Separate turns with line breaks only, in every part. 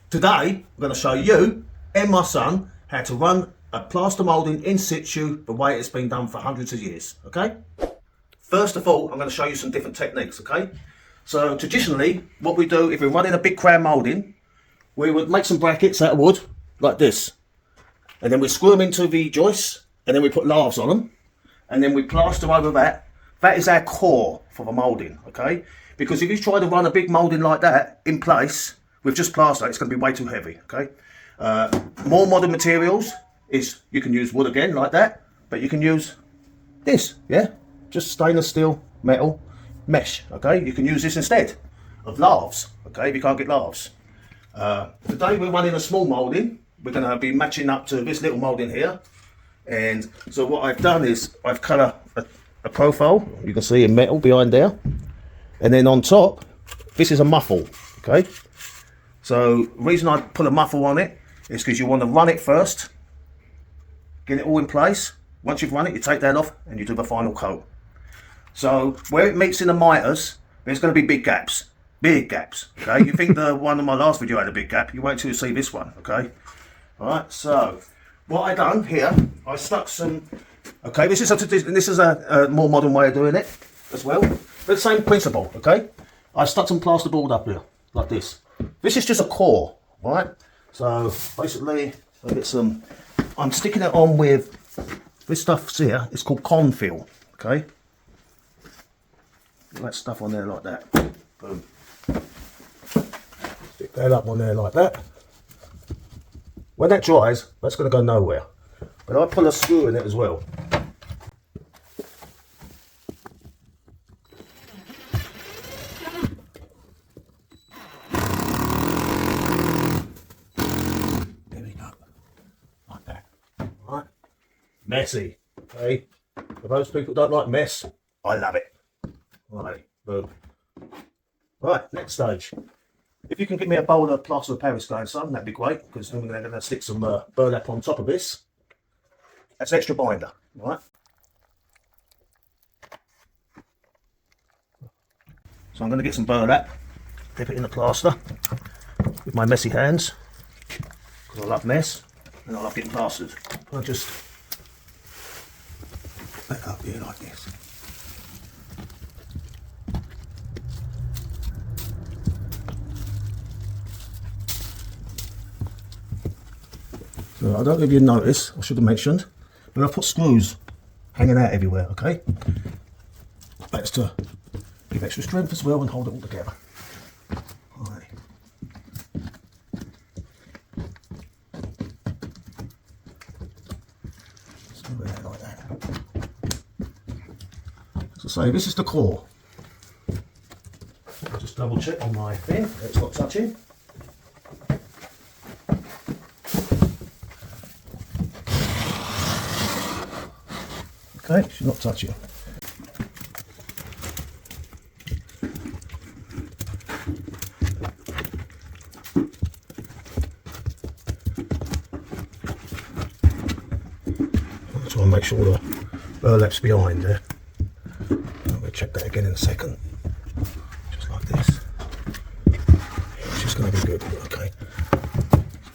Today, I'm going to show you and my son how to run a plaster moulding in situ the way it's been done for hundreds of years, okay? First of all, I'm going to show you some different techniques, okay? So traditionally, what we do if we're running a big crown moulding, we would make some brackets out of wood, like this. And then we screw them into the joists, and then we put lathes on them, and then we plaster over that. That is our core for the moulding, okay? Because if you try to run a big moulding like that in place with just plaster, it's going to be way too heavy, okay? More modern materials is you can use wood again like that, but you can use this, yeah? Just stainless steel, metal, mesh, okay? You can use this instead of lathes, okay, if you can't get lathes. Today we're running a small moulding. We're going to be matching up to this little moulding here. And so what I've done is I've cut a profile, you can see in metal behind there. And then on top, this is a muffle, okay? So the reason I put a muffle on it is because you want to run it first, get it all in place. Once you've run it, you take that off and you do the final coat. So where it meets in the mitres, there's going to be big gaps, okay? You think the one in my last video had a big gap, you wait till you see this one, okay? All right, so what I done here, I stuck some, okay, this is a more modern way of doing it as well, but the same principle, okay? I stuck some plasterboard up here, like this. This is just a core, right? So basically, I get some, I'm sticking it on with, this stuff here, it's called confill, okay? Get that stuff on there like that, boom. Stick that up on there like that. When that dries, that's going to go nowhere. But I put a screw in it as well. There we go. Like that. Right. Messy. Okay. For those people who don't like mess, I love it. Right. Boom. Right. Next stage. If you can get me a bowl of plaster of Paris going, son, that'd be great, because then we're going to stick some burlap on top of this. That's extra binder, right? So I'm going to get some burlap, dip it in the plaster with my messy hands, because I love mess and I love getting plastered. I'll just put that up here like this. So I don't know if you notice, I should have mentioned, but I've put screws hanging out everywhere, okay? That's to give extra strength as well and hold it all together. Alright. Screw it out like that. As I say, this is the core. I'll just double check on my thing that it's not touching. Okay, should not touch it. I'll try and make sure the burlap's behind there. We'll check that again in a second. Just like this. It's just going to be good. Okay.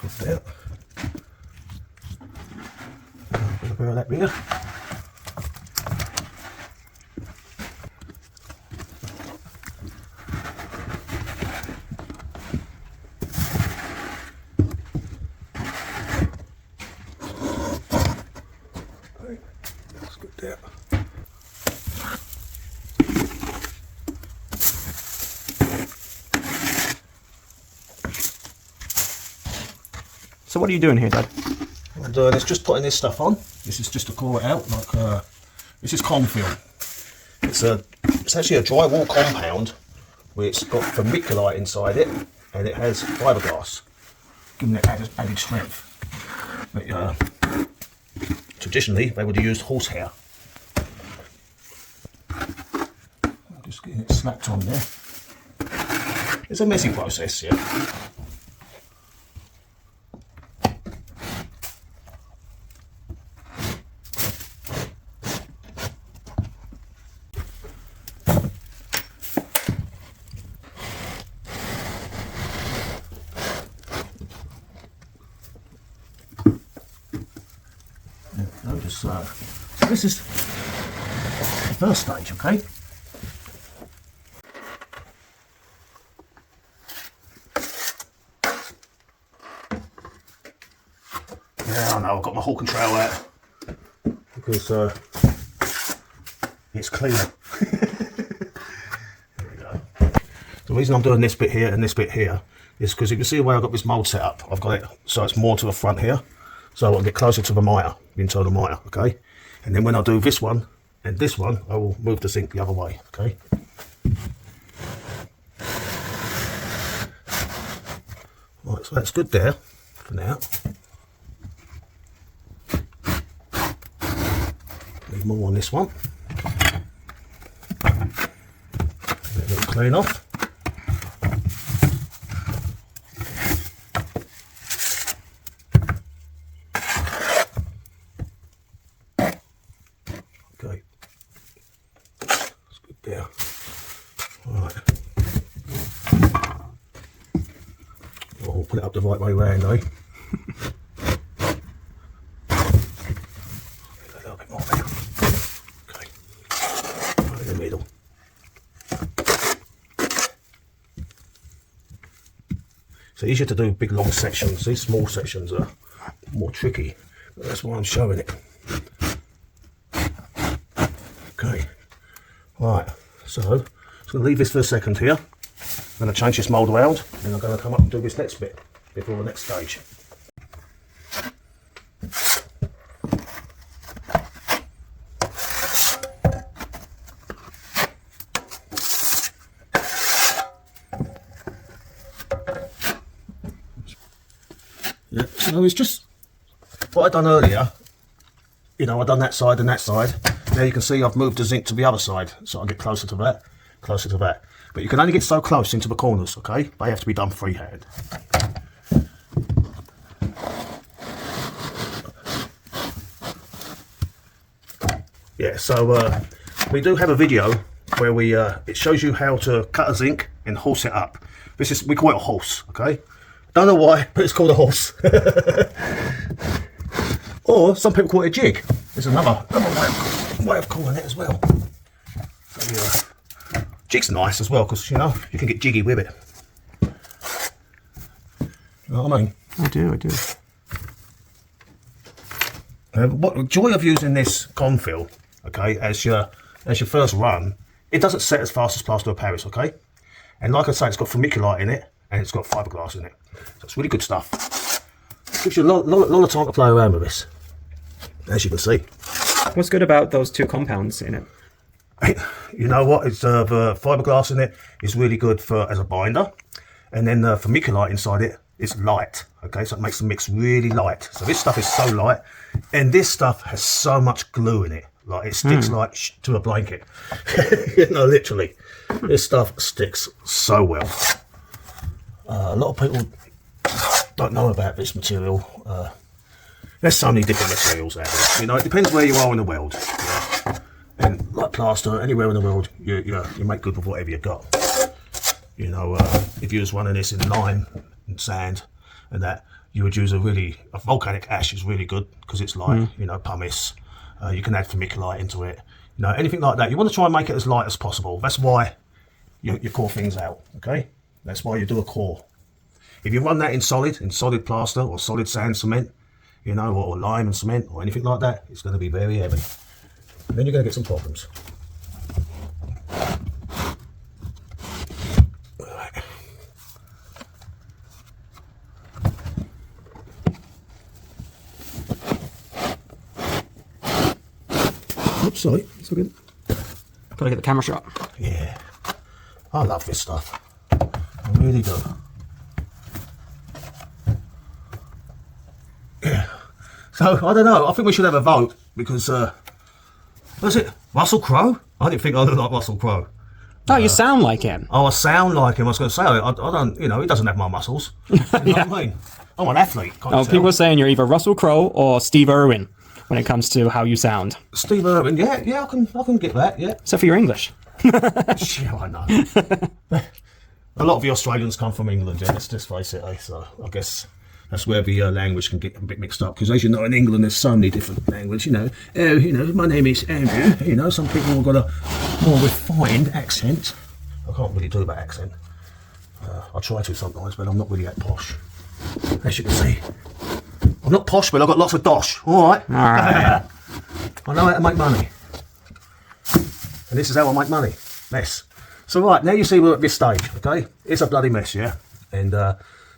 It's good there. A bit of burlap here. That's good there.
So what are you doing here, Dad?
What I'm doing is just putting this stuff on. This is just to core it out, like this is confill. It's actually a drywall compound where it's got vermiculite inside it, and it has fiberglass, giving it added strength. But traditionally they would have used horsehair. I'm just getting it slapped on there. It's a messy process, yeah. So this is the first stage, okay? Yeah, I know, I've got my hawk and trail out because it's cleaner. There we go. The reason I'm doing this bit here and this bit here is because you can see the way I've got this mould set up. I've got it so it's more to the front here, so I'll get closer to the mitre, the internal mitre, okay? And then when I do this one and this one, I will move the zinc the other way, okay? Right, so that's good there for now. Need more on this one. Let it clean off. Okay, that's good there. Right. Oh, we'll put it up the right way round, eh? It's easier to do big long sections. These small sections are more tricky, but that's why I'm showing it. Okay, right, so I'm just going to leave this for a second here. I'm going to change this mould around, and I'm going to come up and do this next bit before the next stage. Yeah, so it's just what I've done earlier. You know, I've done that side and that side. Now you can see I've moved the zinc to the other side, so I'll get closer to that, closer to that. But you can only get so close into the corners, okay? They have to be done freehand. Yeah, so we do have a video where we it shows you how to cut a zinc and horse it up. This is, we call it a horse, okay? Don't know why, but it's called a horse. Or some people call it a jig. There's another way of calling it as well. So, jig's nice as well because, you know, you can get jiggy with it. You know what I mean?
I do.
What the joy of using this confill, okay, as your first run, it doesn't set as fast as plaster of Paris, okay? And like I say, it's got vermiculite in it and it's got fiberglass in it. So it's really good stuff. Gives you a lot of time to play around with this, as you can see.
What's good about those two compounds in it?
You know what? It's the fiberglass in it is really good for as a binder, and then the vermiculite inside it is light. Okay, so it makes the mix really light. So this stuff is so light, and this stuff has so much glue in it. Like it sticks like to a blanket. You know, literally, this stuff sticks so well. A lot of people don't know about this material. There's so many different materials out there. You know, it depends where you are in the world. Yeah. And like plaster, anywhere in the world, you make good with whatever you got. You know, if you was running this in lime and sand and that, you would use a volcanic ash is really good because it's light. You know, pumice. You can add vermiculite into it. You know, anything like that. You want to try and make it as light as possible. That's why you core things out. Okay, that's why you do a core. If you run that in solid plaster or solid sand cement, you know, or lime and cement or anything like that, it's going to be very heavy. And then you're going to get some problems. Right. Oops, sorry. It's all good.
Gotta get the camera shot.
Yeah. I love this stuff. I really do. Yeah. So, I don't know. I think we should have a vote because, was it Russell Crowe? I didn't think I looked like Russell Crowe.
Oh, you sound like him.
Oh, I sound like him. I was going to say, I don't, you know, he doesn't have my muscles. You know what I mean? I'm an athlete. Can't
People are saying you're either Russell Crowe or Steve Irwin when it comes to how you sound.
Steve Irwin, yeah, I can get that, yeah.
Except for your English.
Yeah, I know. A lot of the Australians come from England, yeah, let's just face it, eh? So I guess That's where the language can get a bit mixed up, because as you know, in England there's so many different languages. You know, oh, you know, my name is Andrew. You know, some people have got a more refined accent. I can't really do that accent. I try to sometimes, but I'm not really that posh. As you can see, I'm not posh, but I've got lots of dosh. All right. I know how to make money, and this is how I make money. Mess. So right, now you see we're at this stage. Okay, it's a bloody mess, yeah. And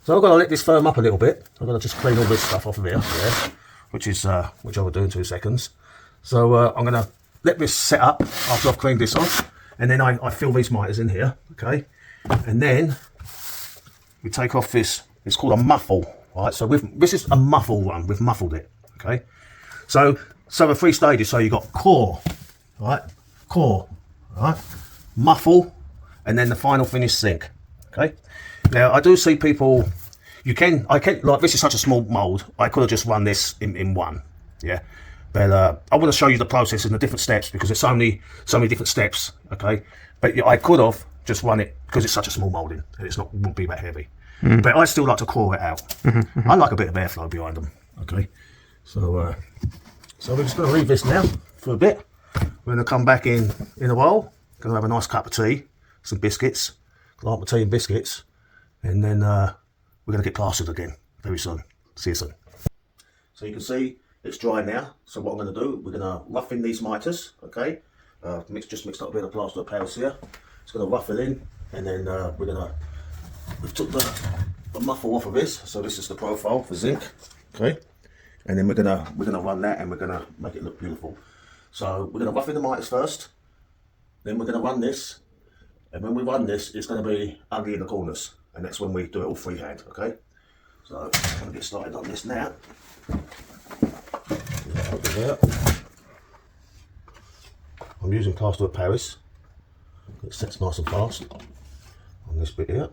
so I've got to let this firm up a little bit. I've got to just clean all this stuff off of here, yeah, which I will do in 2 seconds. So I'm going to let this set up after I've cleaned this off, and then I fill these mitres in here, okay, and then we take off this. It's called a muffle, right? So this is a muffle run. We've muffled it, okay. So the 3 stages. So you got core, right? Core, right? Muffle, and then the final finish sink, okay. Now I do see people, I can, like, this is such a small mould, I could have just run this in one, yeah, but I want to show you the process and the different steps, because there's so many different steps, okay. But I could have just run it, because it's such a small moulding and it's wouldn't be that heavy, but I still like to core it out. I like a bit of airflow behind them, okay. So we're just going to leave this now for a bit. We're going to come back in a while, going to have a nice cup of tea, some biscuits, like my tea and biscuits, and then we're going to get plastered again very soon. See you soon. So you can see it's dry now. So what I'm going to do, we're going to rough in these mitres, okay. Just mixed up a bit of plaster of Paris here. It's going to rough it in, and then we've took the muffle off of this. So this is the profile for zinc, okay. And then we're gonna run that, and we're gonna make it look beautiful. So we're gonna rough in the mitres first, then we're gonna run this, and when we run this, it's gonna be ugly in the corners, and that's when we do it all freehand, okay? So I'm gonna get started on this now. I'm using plaster of Paris. It sets nice and fast on this bit here.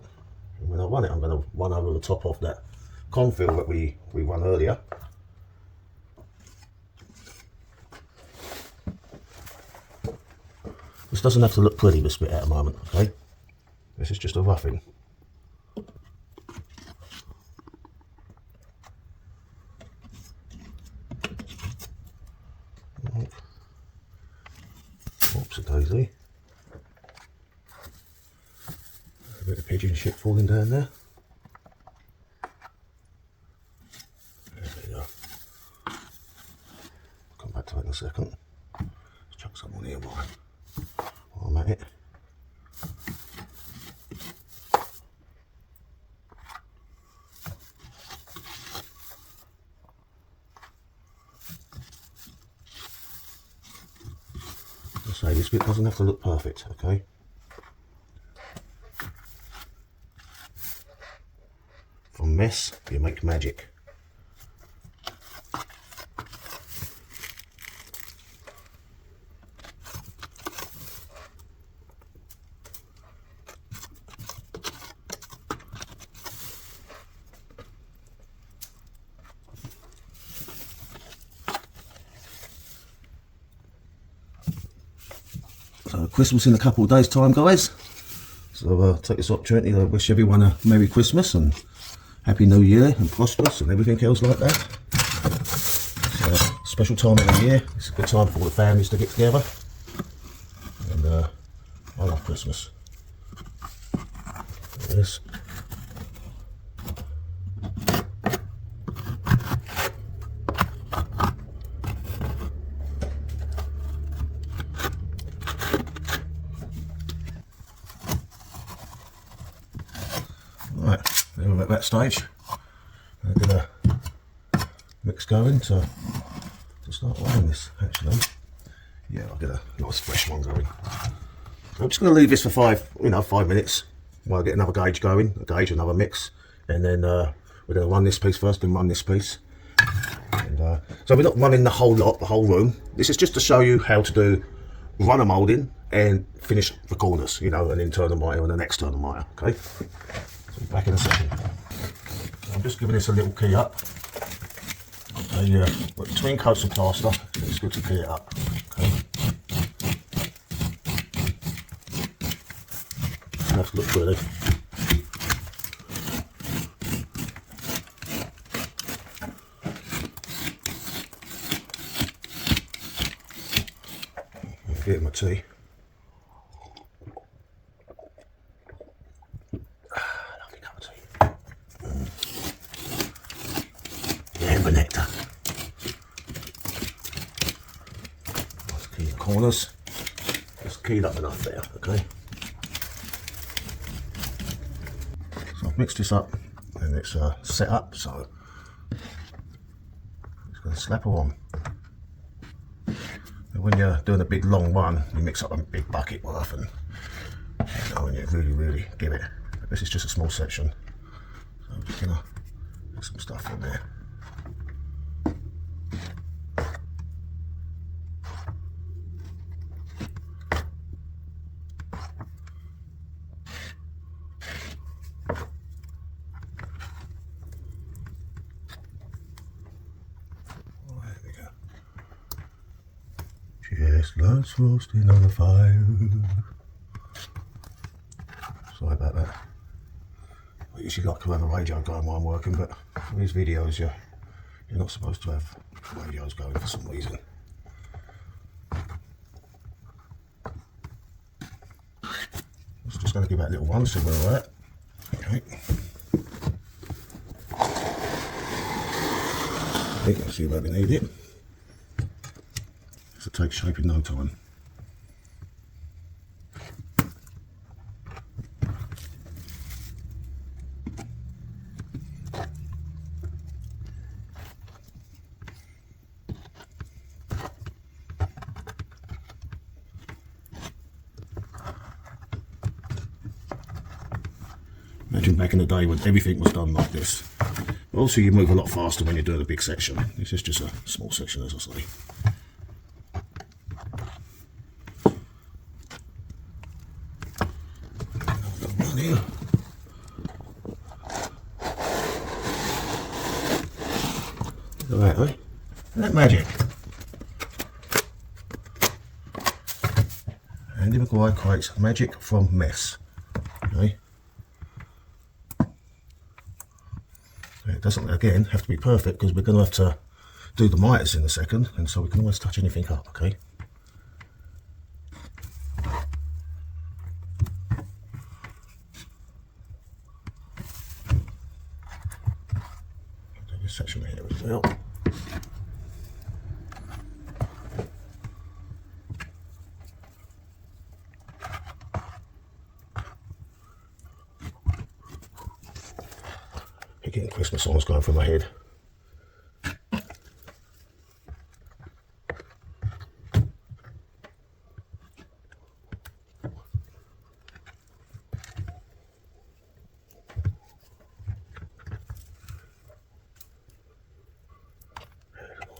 And when I run it, I'm gonna run over the top of that confill that we run earlier. This doesn't have to look pretty, this bit at the moment, okay? This is just a roughing. Oopsie daisy. A bit of pigeon shit falling down there. There we go. Come back to it in a second. Let's chuck some on here, Brian. I'm at it. I say this bit doesn't have to look perfect, okay? From mess, you make magic. So Christmas in a couple of days' time, guys. So I'll take this opportunity to wish everyone a Merry Christmas and Happy New Year and prosperous and everything else like that. It's a special time of the year. It's a good time for all the families to get together. And I love Christmas. Look at this. Right, then we're at that stage. I'm going to mix going to start weighing this, actually. Yeah, I'll get a nice fresh one going. I'm just going to leave this for 5 minutes while I get another gauge going, another mix, and then we're going to run this piece first, then run this piece. And, so we're not running the whole lot, the whole room. This is just to show you how to do run a moulding and finish the corners, you know, an internal mitre and an external mitre, okay? So back in a second. I'm just giving this a little key up. Okay, between coats of plaster, it's good to key it up. Okay. Doesn't have to look pretty. getting my tea. Lovely cup of tea. Amber nectar. Let's key the corners. Just keyed up enough there, okay? So I've mixed this up and it's set up, so it's going to slap her on. And when you're doing a big long one, you mix up a big bucket worth, and you know, when you really give it. But this is just a small section, so I'm just going to put some stuff in there. Chestnuts roasting on the fire. Sorry about that. I usually like to have a radio going while I'm working, but for these videos you're not supposed to have radios going for some reason. It's just going to give that a little one, see where we're at. Okay. You can see where we need it. It takes shape in no time. Imagine back in the day when everything was done like this. But also you move a lot faster when you're doing a big section. This is just a small section, as I say. Here. Look at that, eh? Isn't that magic? Andy Maguire creates magic from mess. Okay? It doesn't, again, have to be perfect because we're going to have to do the mitres in a second, and so we can always touch anything up, okay? Section here as well. You're getting Christmas songs going through my head.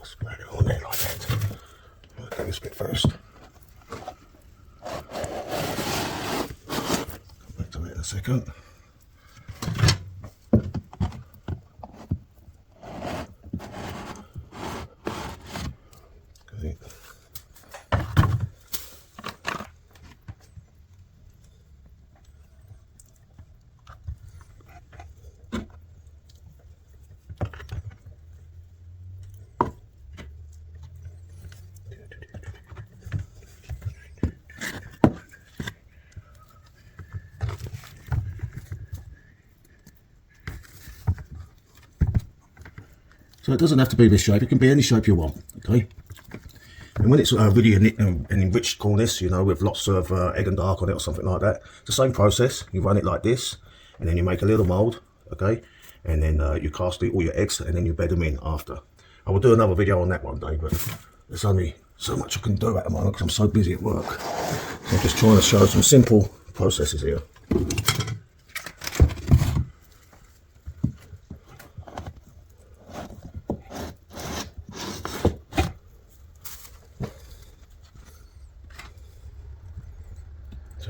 Spread it on there like that. I'll do this bit first. Come back to it in a second. Okay. So it doesn't have to be this shape, it can be any shape you want, okay? And when it's really an enriched cornice, you know, with lots of egg and dark on it or something like that, it's the same process. You run it like this, and then you make a little mould, okay? And then you cast all your eggs, and then you bed them in after. I will do another video on that one day, but there's only so much I can do at the moment because I'm so busy at work. So I'm just trying to show some simple processes here.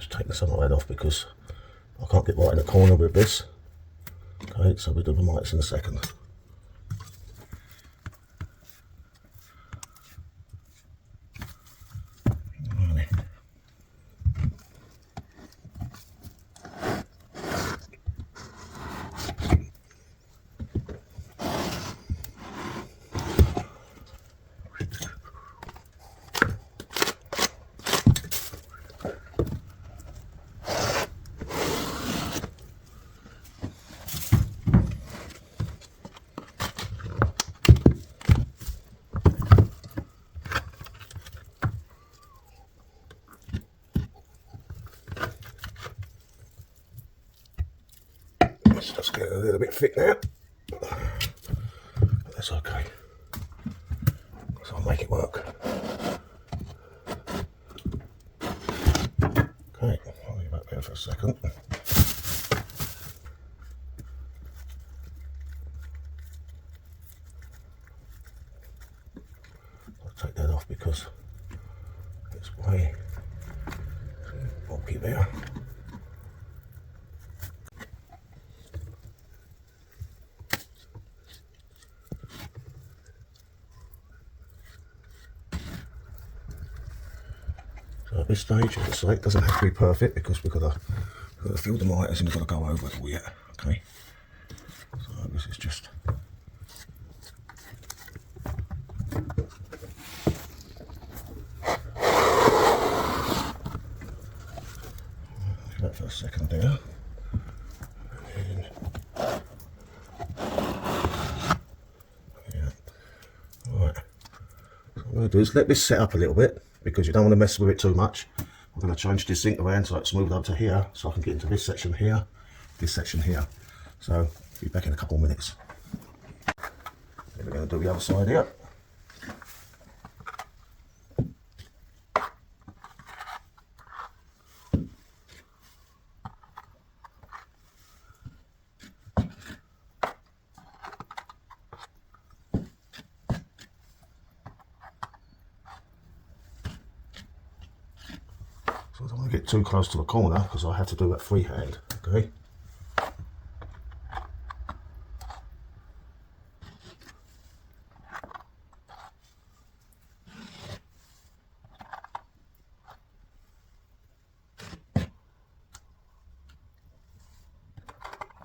Taking some of that off because I can't get right in the corner with this. Okay, so we'll do the mitres in a second. Right. bit thick now. But that's okay. So I'll make it work. Okay, I'll leave that there for a second. I'll take that off because it's way bulky there. So at this stage, as I say, it doesn't have to be perfect because we've got to fill the mitres and we've got to go over it all yet. Okay, so this is just that for a second there. And, yeah. Right. So what I'm going to do is let this set up a little bit because you don't want to mess with it too much. I'm going to change this zinc around so it's smoothed up to here so I can get into this section here, this section here. So be back in a couple of minutes. Then we're going to do the other side here. So I don't want to get too close to the corner because I have to do that freehand, okay?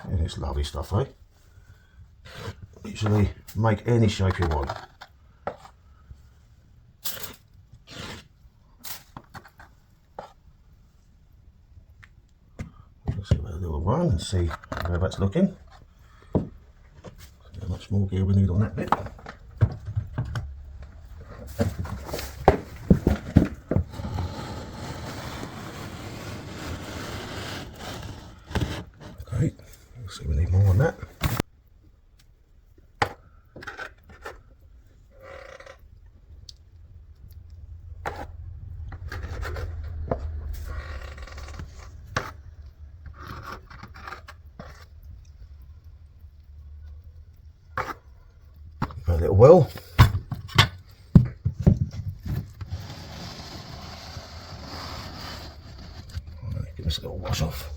And it's lovely stuff, eh? Usually make any shape you want. Let's give it a little run and see how that's looking. See how much more gear we need on that bit. Okay, let's see we need more on that. A little well. Right, give this a little wash off.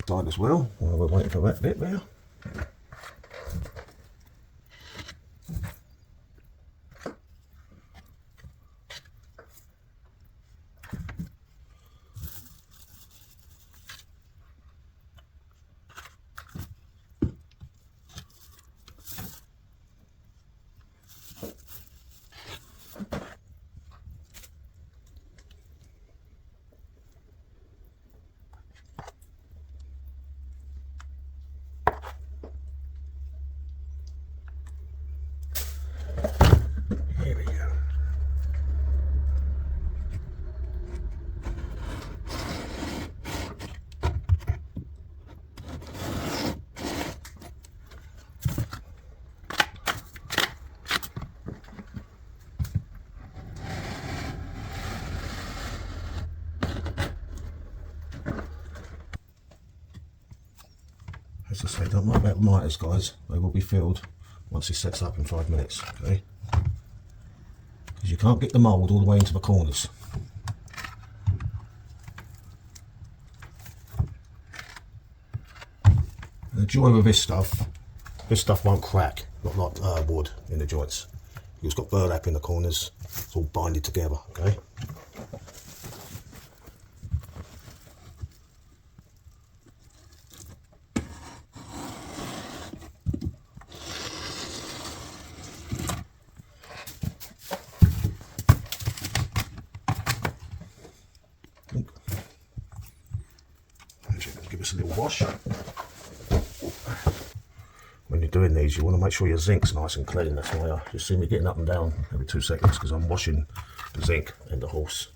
Side as well, while we're waiting for that bit there. Here we go. As I say, don't worry about mitres, guys. They will be filled once it sets up in 5 minutes, okay? Because you can't get the mould all the way into the corners. And the joy with this stuff won't crack, not like wood in the joints. It's got burlap in the corners, it's all binded together, okay? Give us a little wash. When you're doing these, you want to make sure your zinc's nice and clean. That's why you see me getting up and down every 2 seconds, because I'm washing the zinc and the horse.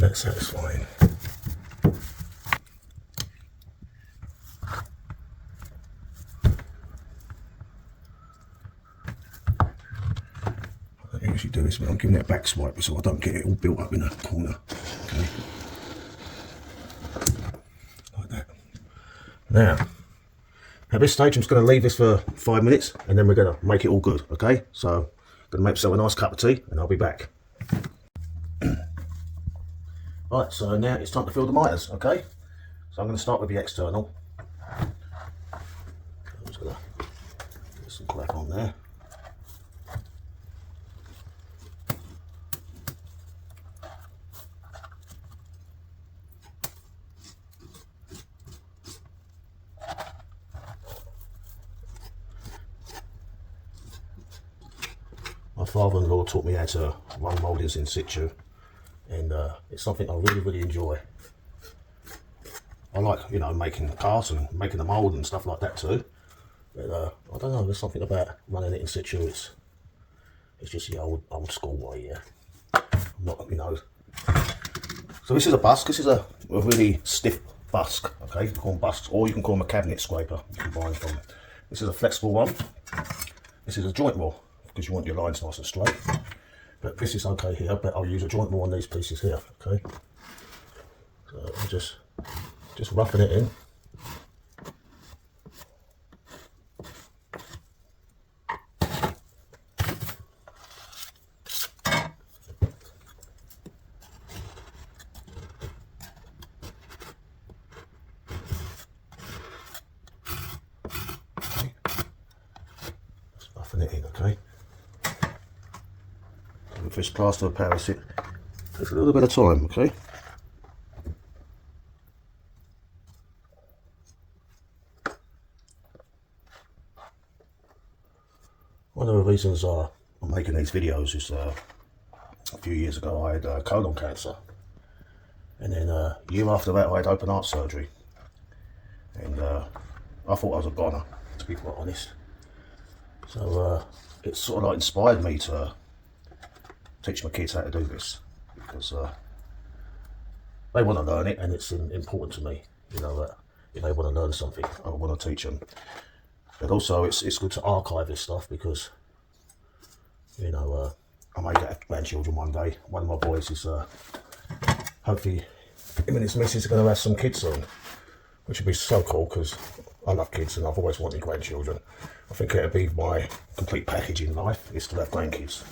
that satisfying. What I usually do is when I'm giving it a back swipe so I don't get it all built up in a corner. Okay. Like that. Now, at this stage I'm just going to leave this for 5 minutes and then we're going to make it all good, okay? So, I'm going to make myself a nice cup of tea and I'll be back. Right, so now it's time to fill the mitres, okay? So I'm going to start with the external. I'm just going to get some crack on there. My father-in-law taught me how to run mouldings in situ, and it's something I really enjoy. I like, you know, making cars and making the mould and stuff like that too, but I don't know, there's something about running it in situ. It's just the old school way, yeah. I'm not, you know. So this is a busk. This is a really stiff busk, okay? You can call them busks, or you can call them a cabinet scraper. You can buy them from. This is a flexible one. This is a joint rule, because you want your lines nice and straight. But this is okay here, but I'll use a joint rule on these pieces here, okay? So I'm just roughing it in. Okay. Just roughing it in, okay? With this plaster of Paris, it takes a little bit of time, okay? One of the reasons I'm making these videos is a few years ago I had colon cancer, and then a year after that I had open heart surgery, and I thought I was a goner, to be quite honest. So it sort of like inspired me to teach my kids how to do this, because they want to learn it and it's important to me, you know, that if they want to learn something I want to teach them. But also it's good to archive this stuff, because, you know, I may get grandchildren one day. One of my boys is hopefully him and his missus are going to have some kids soon, which would be so cool, because I love kids and I've always wanted grandchildren. I think it would be my complete package in life, is to have grandkids.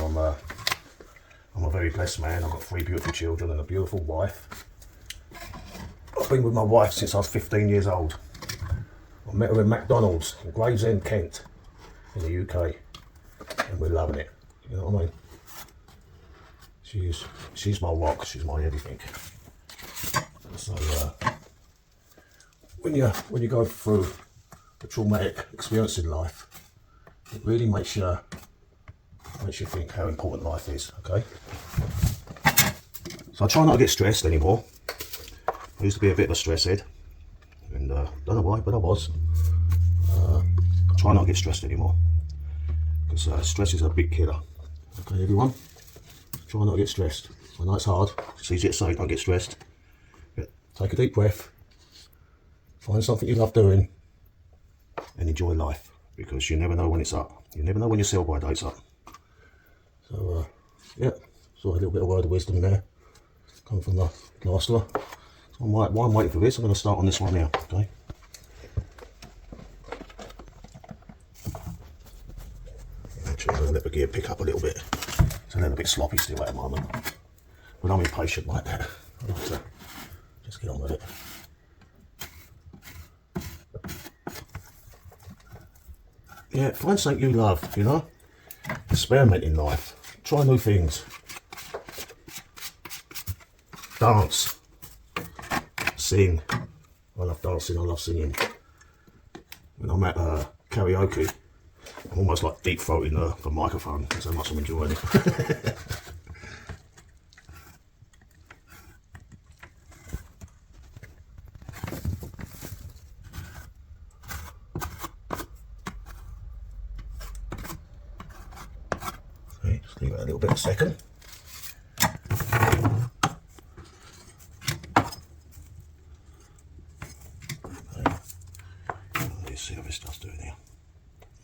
I'm a very blessed man. I've got 3 beautiful children and a beautiful wife. I've been with my wife since I was 15 years old. I met her in McDonald's in Gravesend, Kent, in the UK, and we're loving it. You know what I mean? She's my rock. She's my everything. So when you go through a traumatic experience in life, it really makes you think how important life is, okay? So I try not to get stressed anymore. I used to be a bit of a stress head, and don't know why, but I was. I try not to get stressed anymore, because stress is a big killer. Okay, everyone? Try not to get stressed. I know it's hard, it's easy to say, don't get stressed. But take a deep breath, find something you love doing, and enjoy life, because you never know when it's up. You never know when your sell-by date's up. So, yeah, so a little bit of word of wisdom there, coming from the plasterer. So while I'm waiting for this, I'm going to start on this one now, okay? Actually, I'm going to let the gear pick up a little bit. It's a little bit sloppy still at the moment, but I'm impatient like that. I like to just get on with it. Yeah, find something you love, you know? Experiment in life. Try new things. Dance. Sing. I love dancing, I love singing. When I'm at karaoke, I'm almost like deep throating the microphone, because how much I'm enjoying it. Okay, just leave it a little bit a second. Let's see how this stuff's doing here.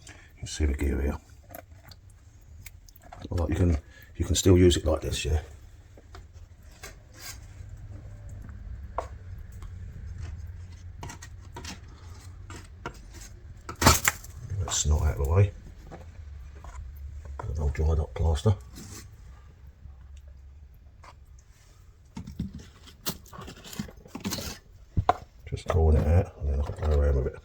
You can see the gear here. Like you can still use it like this, yeah. Get that snot out of the way. An old dried up plaster. Just drawing it out and then I can play around with it.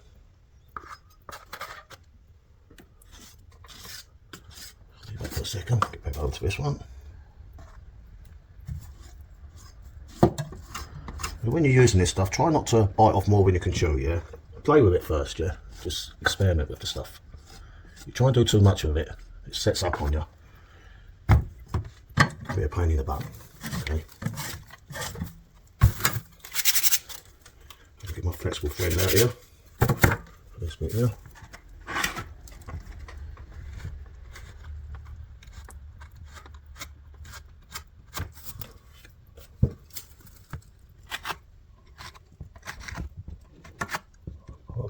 Leave that for a second, get back over to this one. When you're using this stuff, try not to bite off more than you can chew, yeah? Play with it first, yeah? Just experiment with the stuff. You try and do too much with it, it sets up on you. Be a pain in the butt, okay? Get my flexible thread out here. This bit here.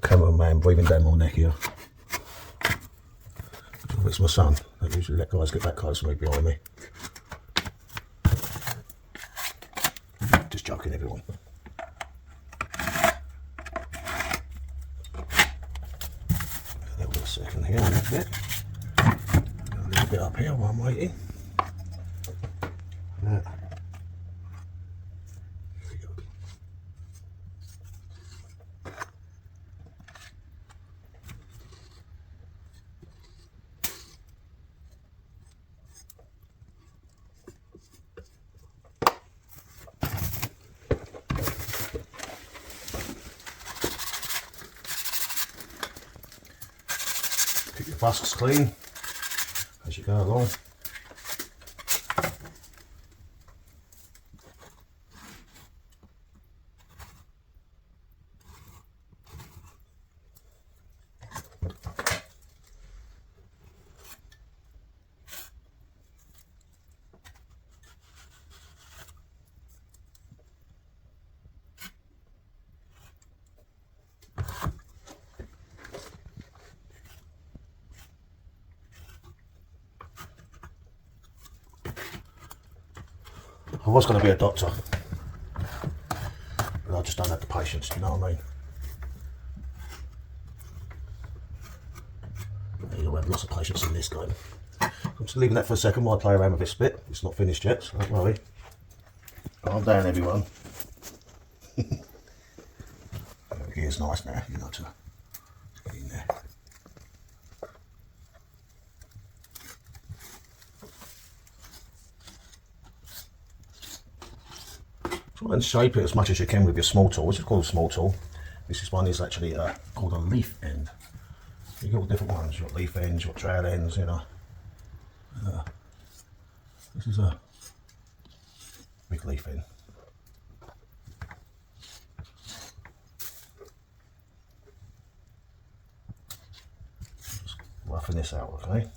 Cameraman breathing down my neck here. It's my son. I usually let guys get that close to me behind me. Just joking, everyone. Wait a second here, a little bit. A little bit up here while I'm waiting. There we go. Keep your flasks clean as you go along. I was going to be a doctor, but I just don't have the patience, you know what I mean? You don't have lots of patience in this game. I'm just leaving that for a second while I play around with this bit. It's not finished yet, so don't worry. Calm down, everyone. The gear's nice now, you know, to get in there. Try and shape it as much as you can with your small tool, which is called a small tool. This one is actually called a leaf end. You've got different ones, you've got leaf ends, you've got trail ends, you know. This is a big leaf end. Just roughing this out, okay?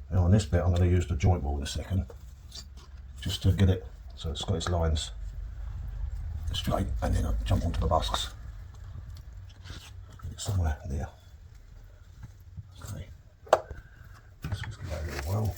Now on this bit I'm going to use the joint wall in a second, just to get it so it's got its lines straight, and then I'll jump onto the busks. Get it somewhere there. Okay. This is going to go really well.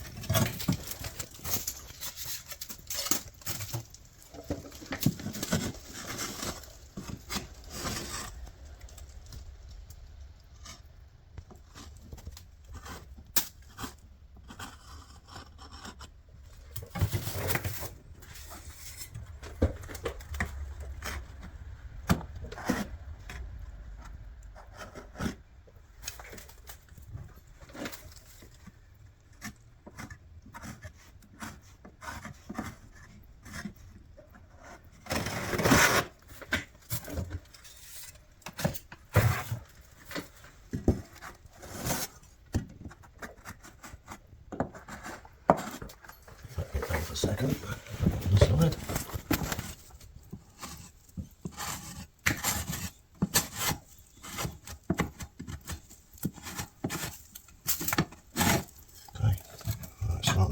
For a second, on the side.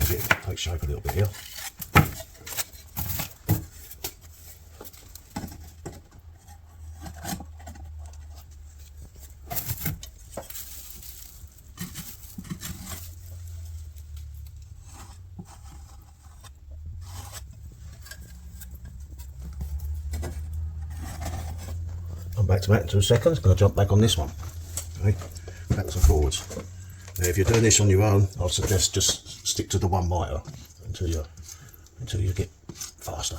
take shape a little bit here. I'm back to that in 2 seconds. Going to jump back on this one. Okay, backwards and forwards. Now, if you're doing this on your own, I'd suggest just stick to the 1 mitre until you get faster.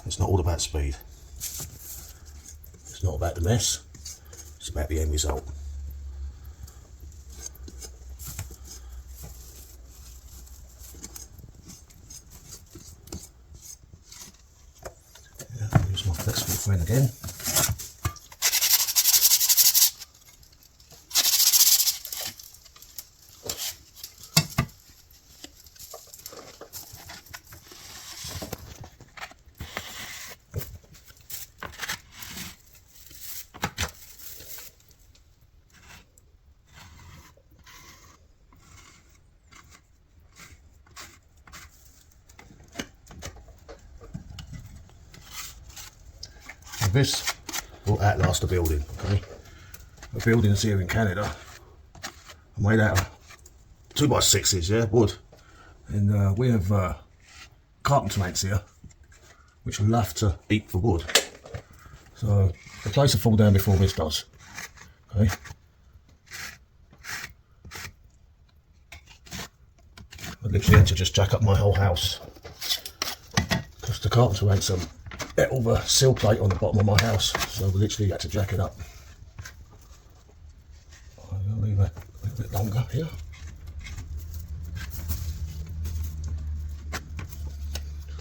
It's not all about speed. It's not about the mess. It's about the end result. Yeah, use my flexible thread again. This will outlast the building. Okay, the buildings here in Canada are made out of 2x6s, yeah, wood, and we have carpenter mates here which love to eat the wood, so the place will fall down before this does. Okay, I literally had to just jack up my whole house because the carpenter had some metal sill plate on the bottom of my house, so we literally had to jack it up. I'll leave it a little bit longer here.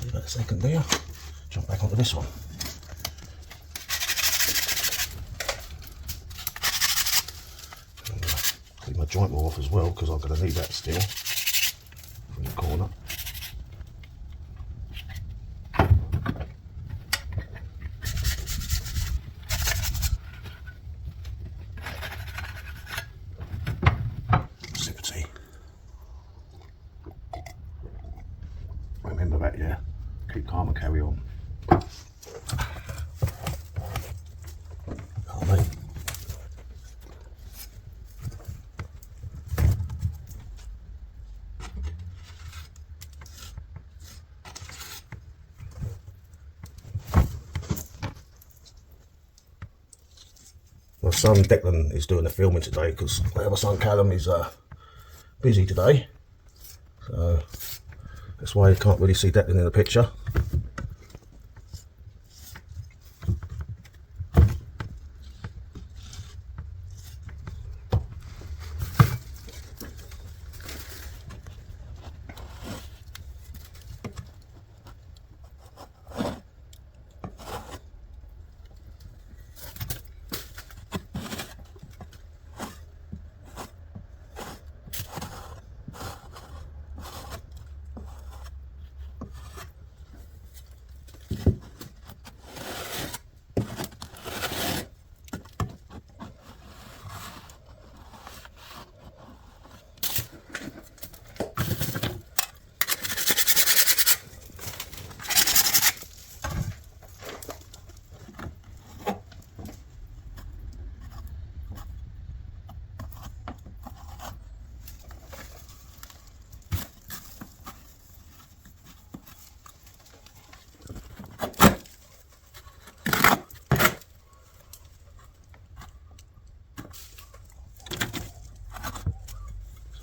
Leave that a second there. Jump back onto this one. Clean my joint more off as well because I'm going to need that still from the corner. Remember that, yeah. Keep calm and carry on. Oh, mate. My son Declan is doing the filming today because my other son Callum is busy today. So that's why you can't really see Declan in the picture.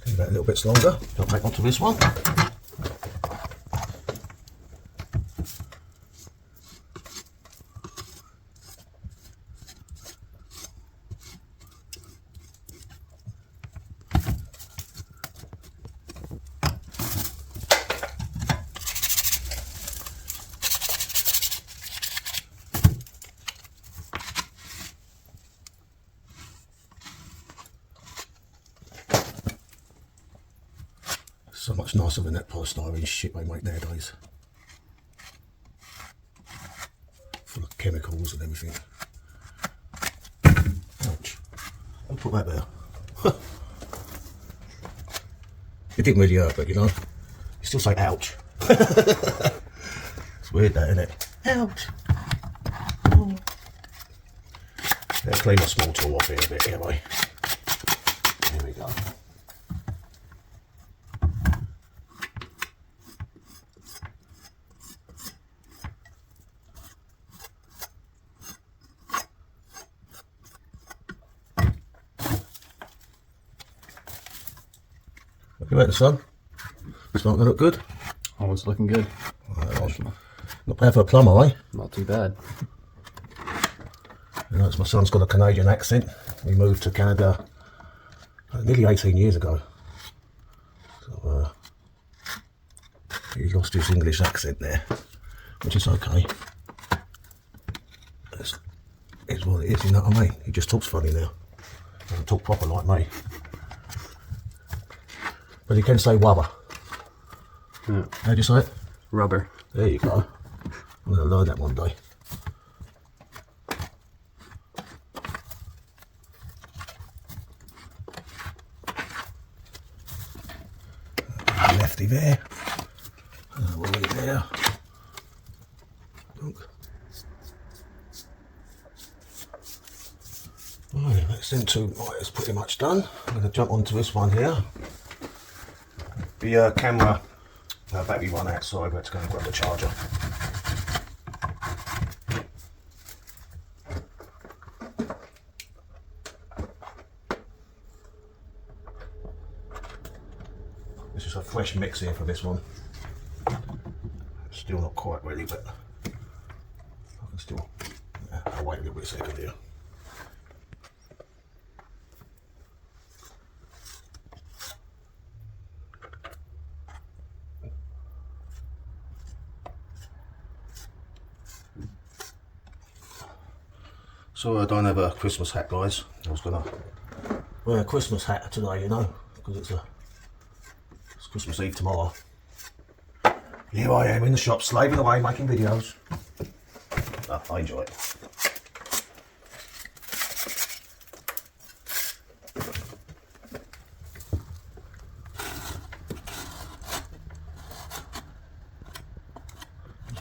Leave that a little bit longer. Jump back onto this one. So much nicer than that polystyrene shit they make nowadays. Full of chemicals and everything. Ouch. I'll put that there. It didn't really hurt, but you know, you still say ouch. It's weird that, isn't it? Ouch. Oh. Let's clean the small tool off here a bit anyway. Here we go. What do you reckon, son? It's not going to look good?
Oh, it's looking good.
Not bad for a plumber, eh?
Not too bad.
You know, my son's got a Canadian accent. He moved to Canada nearly 18 years ago. So he lost his English accent there, which is okay. It's what it is, you know what I mean? He just talks funny now. Doesn't talk proper like me. But he can say wubber.
Yeah.
How do you say it?
Rubber.
There you go. I'm going to learn that one day. Lefty there. We'll leave there. Look. Right, that's them two mitres pretty much done. I'm going to jump onto this one here. The camera battery run out, so I've got to go and grab the charger. This is a fresh mix here for this one. Still not quite ready, but I can still. I'll wait a little bit second here. So I don't have a Christmas hat, guys. I was gonna wear a Christmas hat today, you know, because it's Christmas Eve tomorrow. Here I am in the shop, slaving away, making videos. I enjoy it.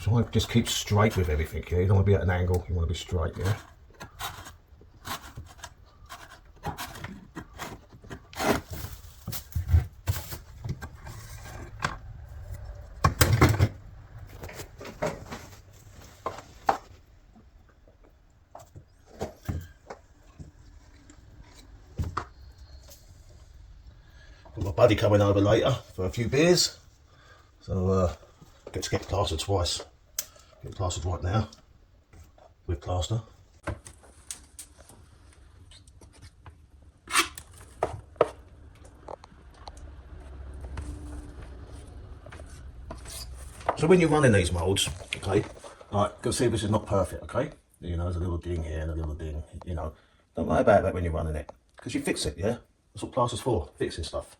Try to just keep straight with everything here. You don't want to be at an angle, you want to be straight, yeah. Got my buddy coming over later for a few beers, so get to get plastered twice. Get plastered right now with plaster. So when you're running these moulds, okay, alright, go see if this is not perfect, okay? You know, there's a little ding here and a little ding, you know. Don't worry about that when you're running it, because you fix it, yeah? That's what plaster's for, fixing stuff.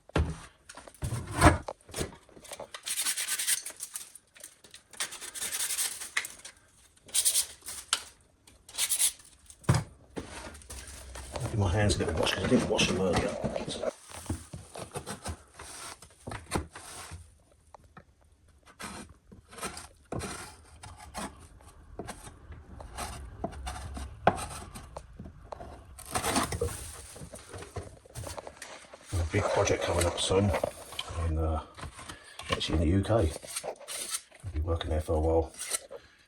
Give my hands a little wash, because I didn't wash them earlier. Big project coming up soon, actually in the UK. I'll be working there for a while.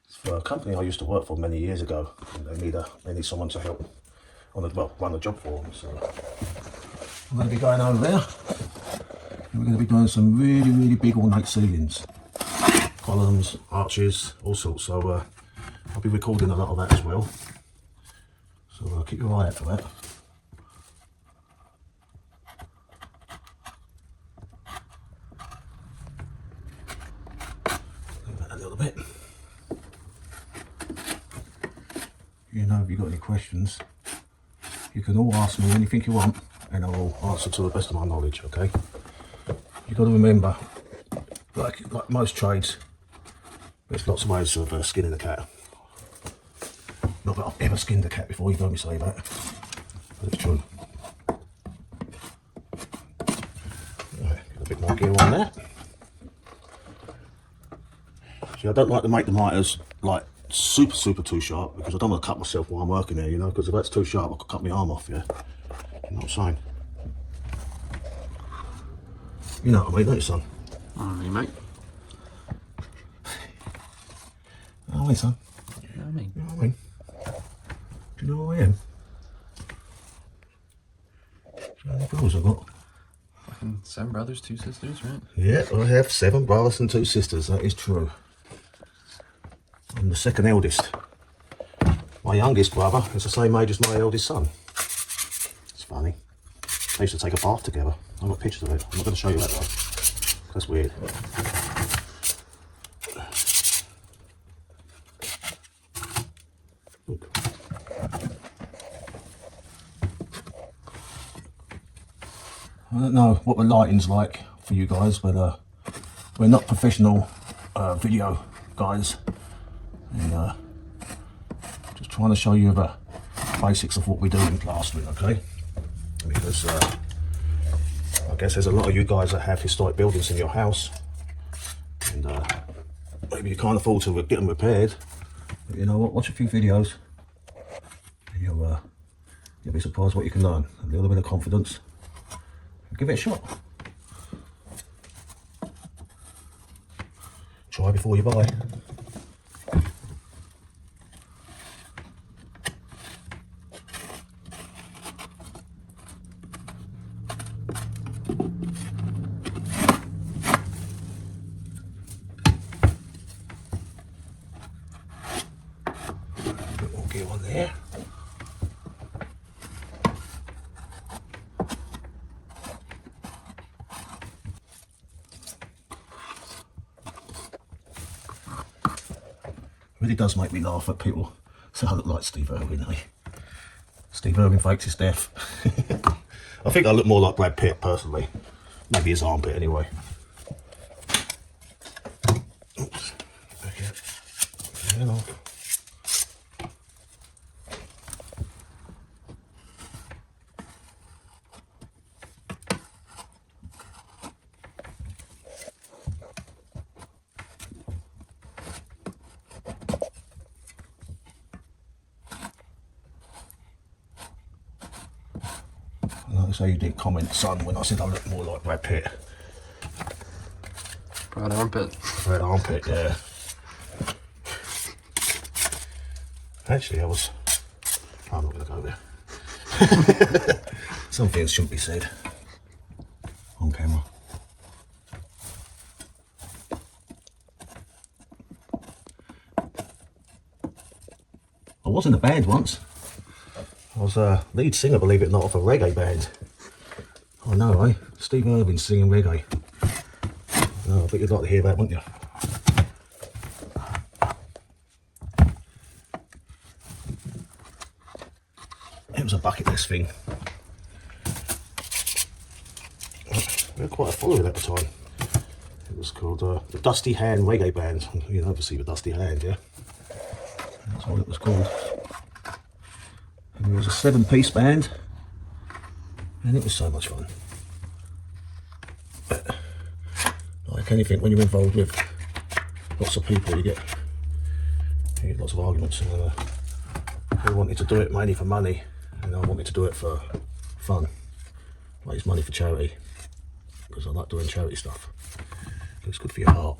It's for a company I used to work for many years ago, and they need someone to help run the job for them. So I'm going to be going over there, and we're going to be doing some really big ornate ceilings, columns, arches, all sorts. So I'll be recording a lot of that as well. So keep your eye out for that. A little bit. You know, if you've got any questions, you can all ask me anything you want, and I will answer to the best of my knowledge. Okay. You've got to remember, like most trades, there's lots of ways of skinning a cat. Not that I've ever skinned a cat before. You've heard me say that, but it's true. Right, get a bit more gear that. See, I don't like to make the mitres like super too sharp because I don't want to cut myself while I'm working there, you know, because if that's too sharp I could cut my arm off, yeah. You know what I'm saying? You know what I mean, don't you, son?
Alright, mate.
You know what I mean, son?
You know what I mean?
You know what I mean? Do you know who I am? How many brothers I've got?
Fucking 7 brothers, 2 sisters, right?
Yeah, I have 7 brothers and 2 sisters, that is true. I'm the second eldest. My youngest brother is the same age as my eldest son. It's funny. They used to take a bath together. I've got pictures of it. I'm not going to show you that though. That's weird. Look. I don't know what the lighting's like for you guys, but we're not professional video guys. And just trying to show you the basics of what we do in plastering, okay? Because I guess there's a lot of you guys that have historic buildings in your house, and maybe you can't afford to get them repaired. But you know what? Watch a few videos, and you'll be surprised what you can learn. A little bit of confidence. Give it a shot. Try before you buy. Gear on there. Really does make me laugh at people say I look like Steve Irwin, eh? Steve Irwin fakes his death. I think I look more like Brad Pitt personally. Maybe his armpit anyway. Oops. Okay. You know. Notice how you didn't comment, son, when I said I look more like Brad Pitt.
Brad armpit.
Brad armpit, yeah. Actually, I'm not going to go there. Some things shouldn't be said on camera. I was in a band once. I was a lead singer, believe it or not, of a reggae band. I know, eh? Steve Irwin singing reggae. Oh, I bet you'd like to hear that, wouldn't you? It was a bucket list thing. We had quite a following at the time. It was called the Dusty Hand Reggae Band. You know, obviously the Dusty Hand, yeah? That's what it was called. And it was a 7-piece band, and it was so much fun. But like anything, when you're involved with lots of people, you get lots of arguments. And they wanted to do it mainly for money, and I wanted to do it for fun, raise money for charity, because I like doing charity stuff. It's good for your heart.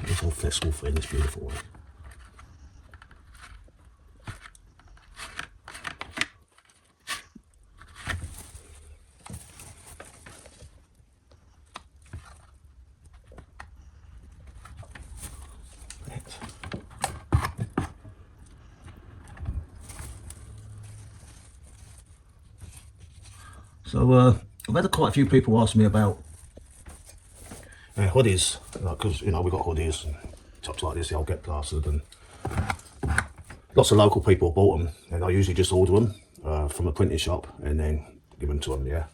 This whole festival thing is beautiful. So I've had quite a few people ask me about hoodies, because you know we've got hoodies and tops like this. They'll get plastered, and lots of local people bought them, and I usually just order them from a printing shop and then give them to them. Yeah,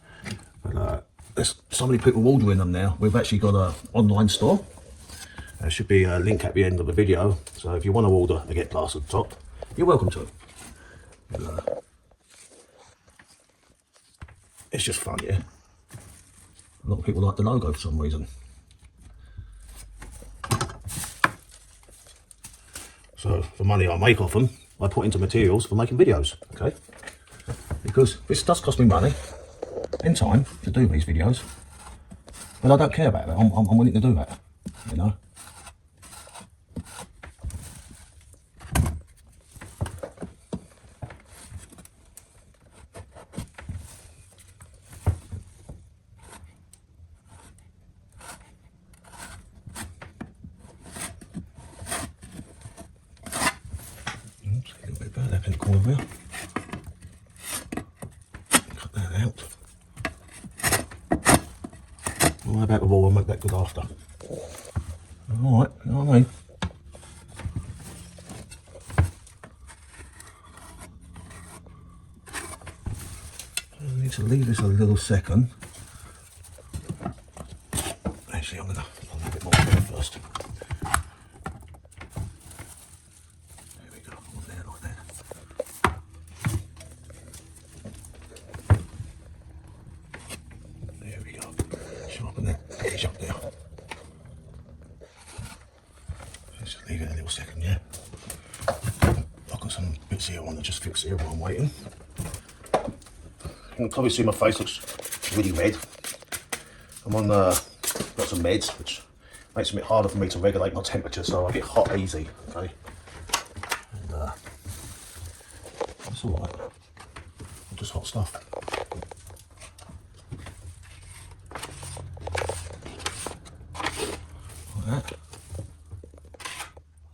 but there's so many people ordering them now. We've actually got an online store. There should be a link at the end of the video, so if you want to order a get plastered top, you're welcome to. It's just fun, yeah. A lot of people like the logo for some reason. So the money I make off them, I put into materials for making videos, okay? Because this does cost me money and time to do these videos, but I don't care about that. I'm willing to do that, you know. Oops, a little bit of burlap in the corner there. Cut that out. Well, how about the wall? I'll make that good after. Alright, you know what I mean? I need to leave this a little second. Actually, I'm going to put a little bit more there first. There we go, on there like that. There we go. Sharpen that edge up there. Let's just leave it a little second, yeah? I've got some bits here I want to just fix here while I'm waiting. You can probably see my face looks really red. I'm on got some meds, which makes it a bit harder for me to regulate my temperature, so I get hot easy, okay? And that's alright. Just hot stuff. Like that.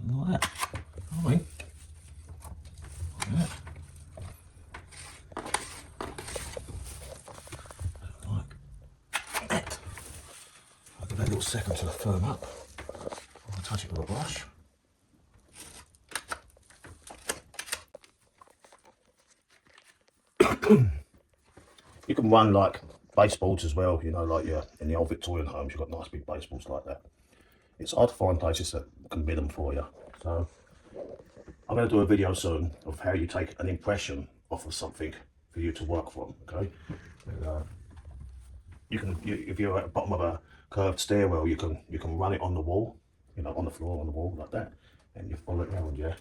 And like that. Alright. Like that. Like that. I'll give that a little second to firm up. I'll touch it with a brush. You can run like baseboards as well, you know, like in the old Victorian homes, you've got nice big baseboards like that. It's hard to find places that can bid them for you. So I'm going to do a video soon of how you take an impression off of something for you to work from, okay? And, if you're at the bottom of a curved stairwell, you can run it on the wall, you know, on the floor, on the wall like that, and you follow it around, yeah?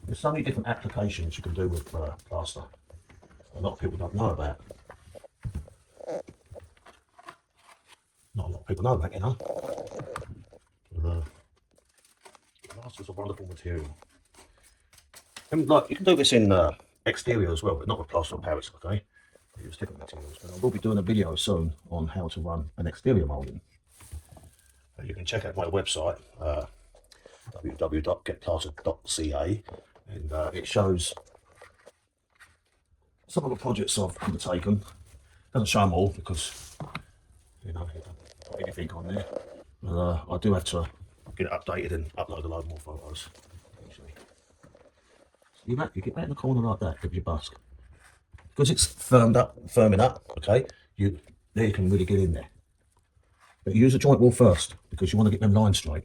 There's so many different applications you can do with plaster. A lot of people don't know about. Not a lot of people know that, you know. But, plaster's a wonderful material. And like, you can do this in exterior as well, but not with plaster of Paris, okay? Use different materials. But I will be doing a video soon on how to run an exterior moulding. You can check out my website, www.getplastered.ca, and it shows some of the projects I've undertaken. Doesn't show them all because, you know, you don't put anything on there. But I do have to get it updated and upload a load more photos. So you get that in the corner like that with your busk. Because it's firming up, okay, there you can really get in there. But use a joint wall first because you want to get them lines straight.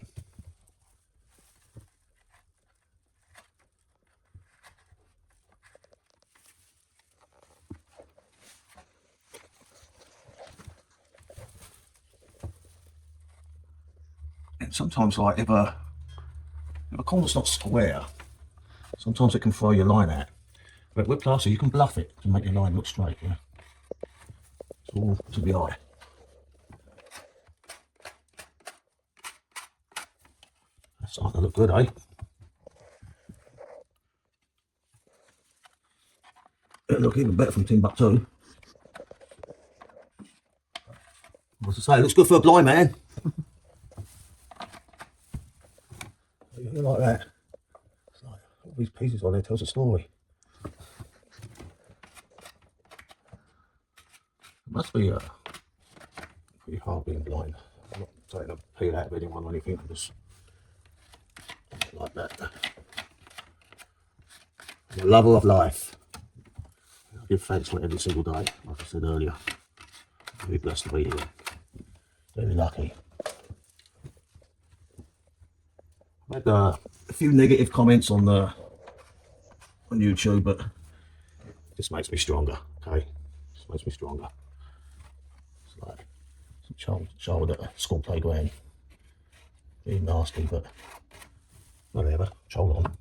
And sometimes, like if a corner's not square, sometimes it can throw your line out. But with plaster, you can bluff it to make your line look straight, yeah? It's all to the eye. That's starting to look good, eh? It'll look even better from Timbuktu. What's to say, it looks good for a blind man. You like that? It's like, all these pieces on there tells a story. It must be pretty hard being blind. I'm not taking a peel out of anyone or anything, I'm just like that. I'm a lover of life. I give thanks for it every single day, like I said earlier. Very blessed to be here. Very lucky. I had a few negative comments on YouTube, but This makes me stronger, okay? This makes me stronger. It's like some child at a school playground. Really nasty, but whatever, hold on.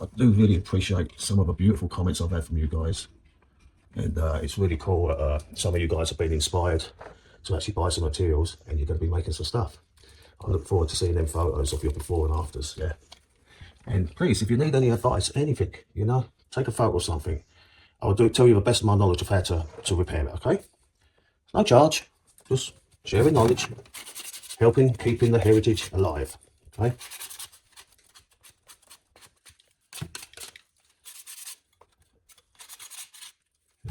I do really appreciate some of the beautiful comments I've had from you guys. And it's really cool that some of you guys have been inspired to actually buy some materials and you're going to be making some stuff. I look forward to seeing them photos of your before and afters, yeah. And please, if you need any advice, anything, you know, take a photo of something. I will tell you the best of my knowledge of how to repair it, okay? No charge, just sharing knowledge, helping keeping the heritage alive, okay?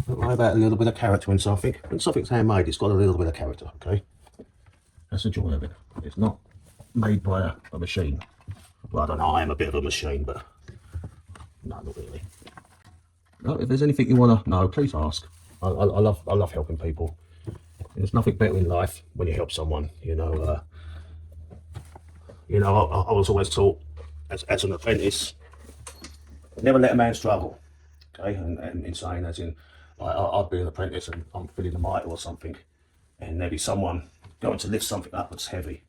Don't worry about a little bit of character in something. When something's handmade, it's got a little bit of character, okay? That's the joy of it. It's not made by a machine. Well, I don't know, I am a bit of a machine, but no, not really. No, if there's anything you want to know, please ask. I love helping people. There's nothing better in life when you help someone, you know. I was always taught as an apprentice, never let a man struggle, okay? And in saying as in, I'd be an apprentice and I'm filling a mitre or something, and there'd be someone going to lift something up that's heavy.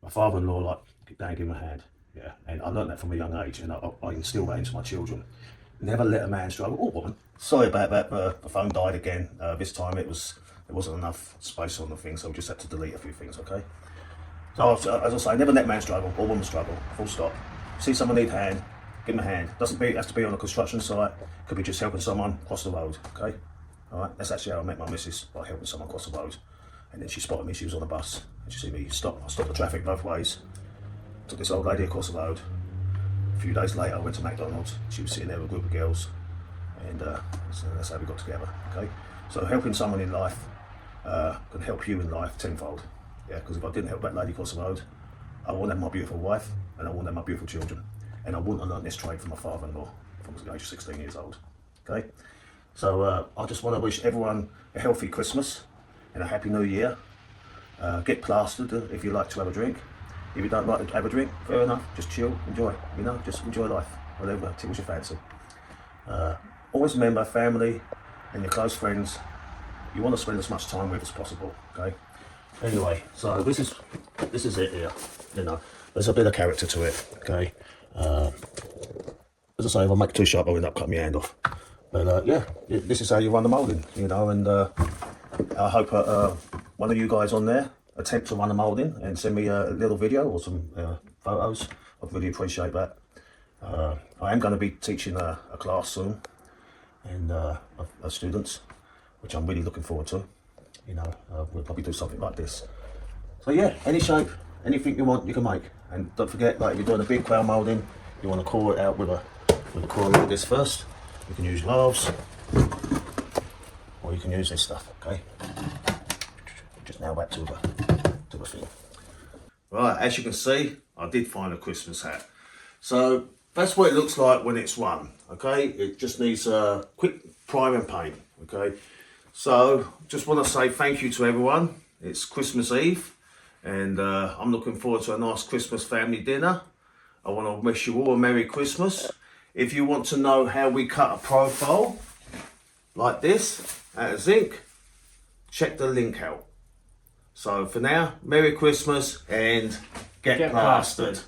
My father-in-law, like, get down, give him a hand. Yeah, and I learned that from a young age, and I instill that into my children. Never let a man struggle, or woman. Sorry about that, the phone died again. This time there wasn't enough space on the thing, so we just had to delete a few things, okay? So as I say, never let man struggle, or woman struggle, full stop. See someone need a hand, give them a hand. It has to be on a construction site, could be just helping someone cross the road, okay? Alright, that's actually how I met my missus, by helping someone cross the road. And then she spotted me, she was on the bus, and she see me stop. I stopped the traffic both ways, took this old lady across the road. A few days later I went to McDonald's, she was sitting there with a group of girls, and so that's how we got together, okay? So helping someone in life can help you in life tenfold, yeah, because if I didn't help that lady across the road, I wouldn't have my beautiful wife, and I wouldn't have my beautiful children, and I wouldn't have learned this trade from my father-in-law from the age of 16 years old, okay? So I just want to wish everyone a healthy Christmas and a happy new year. Get plastered if you like to have a drink. If you don't like to have a drink, fair enough, just chill, enjoy, you know, just enjoy life, whatever tickles your fancy. Always remember, family and your close friends, you want to spend as much time with as possible, okay? Anyway, so this is it here, you know, there's a bit of character to it, okay? As I say, if I make it too sharp, I'll end up cutting my hand off. But yeah, this is how you run the moulding, you know, and I hope one of you guys on there attempt to run the moulding and send me a little video or some photos. I'd really appreciate that. I am going to be teaching a class soon, and of students, which I'm really looking forward to. You know, we'll probably do something like this. So yeah, any shape, anything you want, you can make. And don't forget, like if you're doing a big crown moulding, you want to core it out with a core like this first. You can use lathes, or you can use this stuff, okay? Just now back to the thing. Right, as you can see, I did find a Christmas hat. So that's what it looks like when it's run, okay? It just needs a quick prime and paint, okay? So just want to say thank you to everyone. It's Christmas Eve, and I'm looking forward to a nice Christmas family dinner. I want to wish you all a Merry Christmas. If you want to know how we cut a profile like this out of zinc, check the link out. So for now, Merry Christmas and get plastered.